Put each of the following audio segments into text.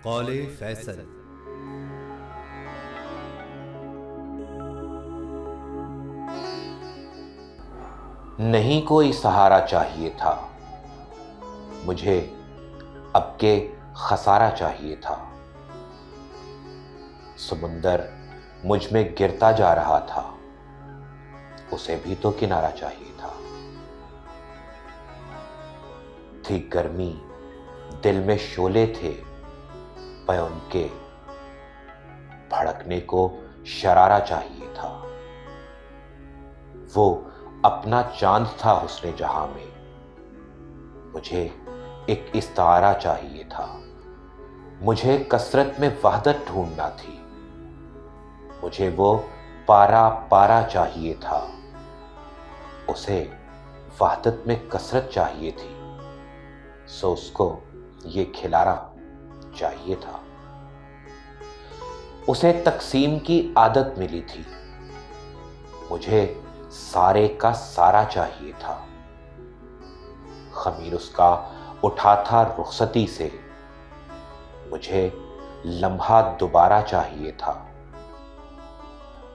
قول فیصل۔ نہیں کوئی سہارا چاہیے تھا مجھے، اب کے خسارہ چاہیے تھا۔ سمندر مجھ میں گرتا جا رہا تھا، اسے بھی تو کنارہ چاہیے تھا۔ تھی گرمی دل میں شعلے تھے، پے ان کے بھڑکنے کو شرارہ چاہیے تھا۔ وہ اپنا چاند تھا حسن جہاں میں، مجھے ایک استعارہ چاہیے تھا۔ مجھے کثرت میں وحدت ڈھونڈنا تھی، مجھے وہ پارا پارا چاہیے تھا۔ اسے وحدت میں کثرت چاہیے تھی، سو اس کو یہ کھلارا چاہیے تھا۔ اسے تقسیم کی عادت ملی تھی، مجھے سارے کا سارا چاہیے تھا۔ خمیر اس کا اٹھا تھا رخصتی سے، مجھے لمحہ دوبارہ چاہیے تھا۔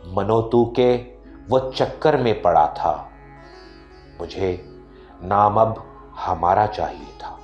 منو تو کے وہ چکر میں پڑا تھا، مجھے نام اب ہمارا چاہیے تھا۔